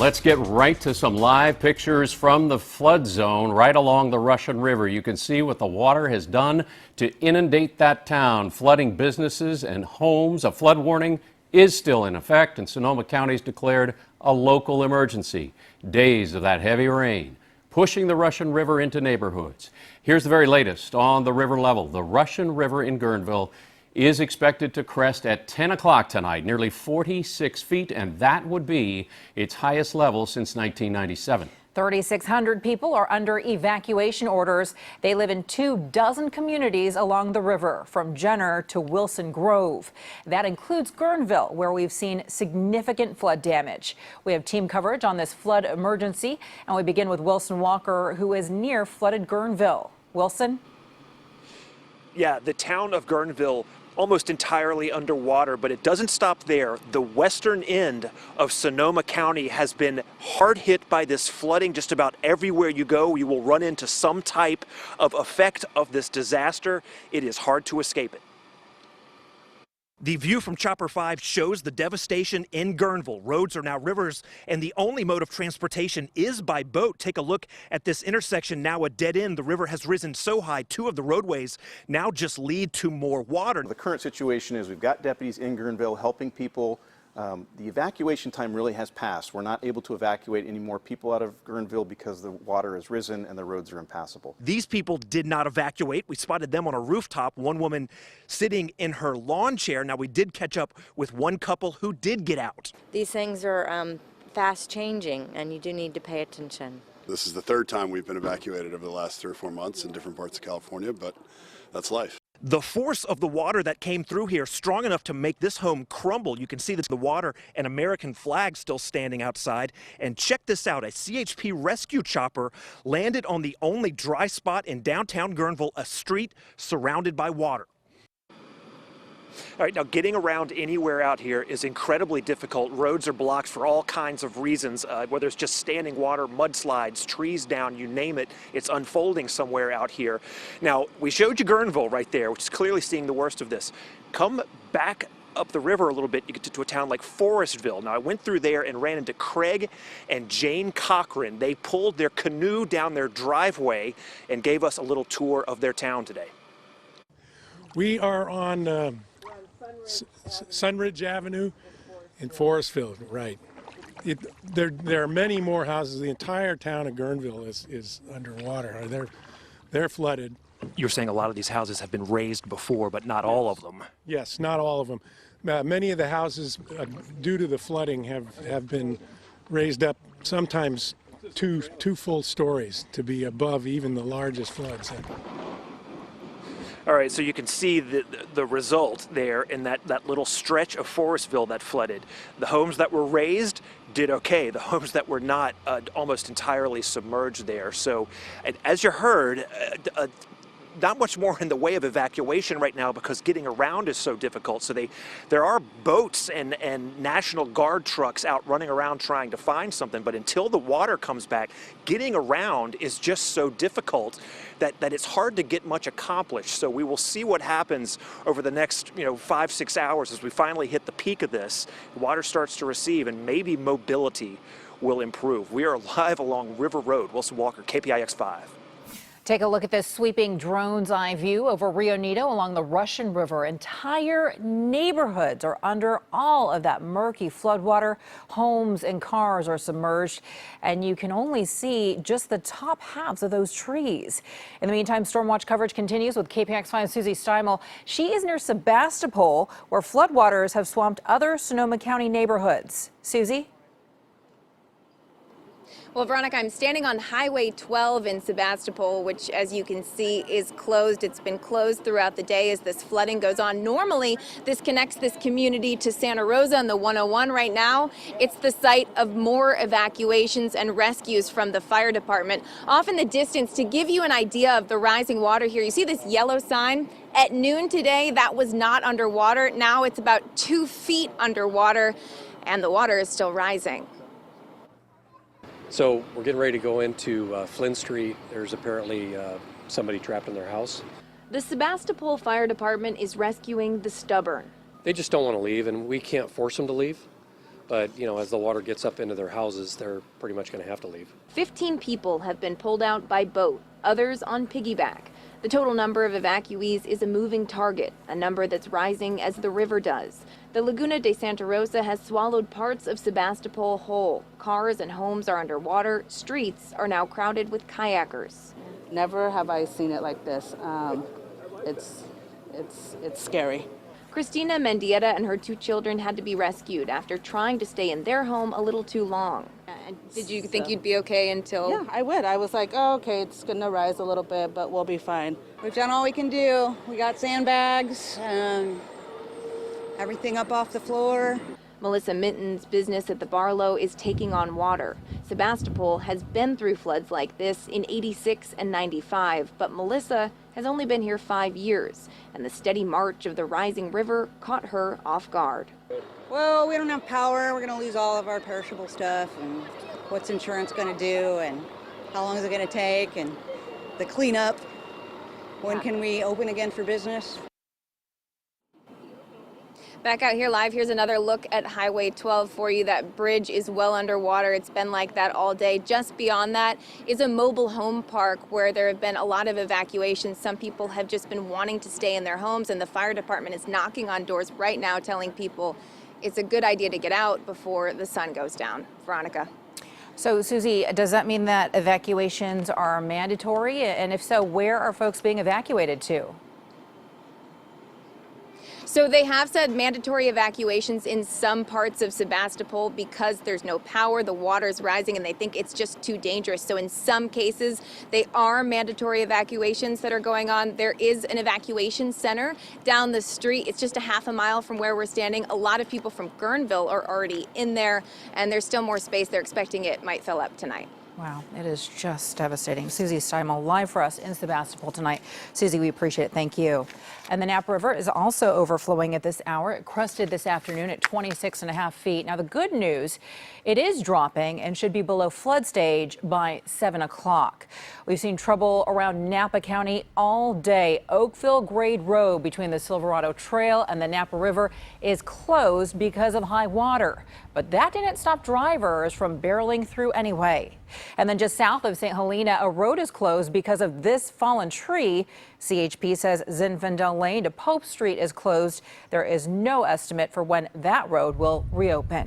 Let's get right to some live pictures from the flood zone right along the Russian River. You can see what the water has done to inundate that town, flooding businesses and homes. A flood warning is still in effect, and Sonoma County's declared a local emergency. Days of that heavy rain pushing the Russian River into neighborhoods. Here's the very latest on the river level. The Russian River in Guerneville is expected to crest at 10 o'clock tonight, nearly 46 feet, and that would be its highest level since 1997. 3,600 people are under evacuation orders. They live in 24 communities along the river, from Jenner to Wilson Grove. That includes Guerneville, where we've seen significant flood damage. We have team coverage on this flood emergency, and we begin with Wilson Walker, who is near flooded Guerneville. Wilson? Yeah, the town of Guerneville almost entirely underwater, but it doesn't stop there. The western end of Sonoma County has been hard hit by this flooding. Just about everywhere you go, you will run into some type of effect of this disaster. It is hard to escape it. The view from Chopper 5 shows the devastation in Guerneville. Roads are now rivers, and the only mode of transportation is by boat. Take a look at this intersection, now a dead end. The river has risen so high, 2 of the roadways now just lead to more water. The current situation is we've got deputies in Guerneville helping people. The evacuation time really has passed. We're not able to evacuate any more people out of Guerneville because the water has risen and the roads are impassable. These people did not evacuate. We spotted them on a rooftop, one woman sitting in her lawn chair. Now, we did catch up with one couple who did get out. These things are fast changing, and you do need to pay attention. This is the 3rd time we've been evacuated over the last 3 or 4 months in different parts of California, but that's life. The force of the water that came through here strong enough to make this home crumble. You can see that the water and American flag still standing outside. And check this out, a CHP rescue chopper landed on the only dry spot in downtown Guerneville, a street surrounded by water. All right, now getting around anywhere out here is incredibly difficult. Roads are blocked for all kinds of reasons, whether it's just standing water, mudslides, trees down, you name it, it's unfolding somewhere out here. Now, we showed you Guerneville right there, which is clearly seeing the worst of this. Come back up the river a little bit, you get to a town like Forestville. Now, I went through there and ran into Craig and Jane Cochran. They pulled their canoe down their driveway and gave us a little tour of their town today. We are on Sunridge Avenue in Forestville, right. There are many more houses. The entire town of Guerneville is underwater. They're flooded. You're saying a lot of these houses have been raised before, but not all of them. Yes, not all of them. Many of the houses, due to the flooding, have been raised up, sometimes two full stories, to be above even the largest floods. All right, so you can see the result there in that little stretch of Forestville that flooded. The homes that were raised did okay. The homes that were not almost entirely submerged there. So, and as you heard, not much more in the way of evacuation right now because getting around is so difficult. So there are boats and National Guard trucks out running around trying to find something, but until the water comes back, getting around is just so difficult that it's hard to get much accomplished. So we will see what happens over the next 5-6 hours as we finally hit the peak of this. The water starts to recede and maybe mobility will improve. We are live along River Road. Wilson Walker, KPIX 5. Take a look at this sweeping drone's eye view over Rio Nito along the Russian River. Entire neighborhoods are under all of that murky floodwater. Homes and cars are submerged, and you can only see just the top halves of those trees. In the meantime, Stormwatch coverage continues with KPIX 5's Susie Steimel. She is near Sebastopol, where floodwaters have swamped other Sonoma County neighborhoods. Susie? Well, Veronica, I'm standing on Highway 12 in Sebastopol, which, as you can see, is closed. It's been closed throughout the day as this flooding goes on. Normally, this connects this community to Santa Rosa and the 101. Right now, it's the site of more evacuations and rescues from the fire department. Off in the distance, to give you an idea of the rising water here, you see this yellow sign? At noon today, that was not underwater. Now it's about 2 feet underwater, and the water is still rising. So we're getting ready to go into Flynn Street. There's apparently somebody trapped in their house. The Sebastopol Fire Department is rescuing the stubborn. They just don't want to leave, and we can't force them to leave. But, you know, as the water gets up into their houses, they're pretty much going to have to leave. 15 people have been pulled out by boat, others on piggyback. The total number of evacuees is a moving target, a number that's rising as the river does. The Laguna de Santa Rosa has swallowed parts of Sebastopol whole. Cars and homes are underwater. Streets are now crowded with kayakers. Never have I seen it like this. It's scary. Christina Mendieta and her 2 children had to be rescued after trying to stay in their home a little too long. Did you think you'd be okay until? Yeah, I would. I was like, oh, okay, it's going to rise a little bit, but we'll be fine. We've done all we can do. We got sandbags, everything up off the floor. Melissa Minton's business at the Barlow is taking on water. Sebastopol has been through floods like this in '86 and '95, but Melissa has only been here 5 years, and the steady march of the rising river caught her off guard. Well, we don't have power. We're going to lose all of our perishable stuff, and what's insurance going to do, and how long is it going to take, and the cleanup. When can we open again for business? Back out here live, here's another look at Highway 12 for you. That bridge is well underwater. It's been like that all day. Just beyond that is a mobile home park where there have been a lot of evacuations. Some people have just been wanting to stay in their homes, and the fire department is knocking on doors right now telling people it's a good idea to get out before the sun goes down. Veronica. So, Susie, does that mean that evacuations are mandatory? And if so, where are folks being evacuated to? So they have said mandatory evacuations in some parts of Sebastopol because there's no power, the water's rising, and they think it's just too dangerous. So in some cases, they are mandatory evacuations that are going on. There is an evacuation center down the street. It's just a half a mile from where we're standing. A lot of people from Guerneville are already in there, and there's still more space. They're expecting it might fill up tonight. Wow, it is just devastating. Susie Steimel live for us in Sebastopol tonight. Susie, we appreciate it. Thank you. And the Napa River is also overflowing at this hour. It crested this afternoon at 26.5 feet. Now, the good news, it is dropping and should be below flood stage by 7 o'clock. We've seen trouble around Napa County all day. Oakville Grade Road between the Silverado Trail and the Napa River is closed because of high water. But that didn't stop drivers from barreling through anyway. And then just south of St. Helena, a road is closed because of this fallen tree. CHP says Zinfandel Lane to Pope Street is closed. There is no estimate for when that road will reopen.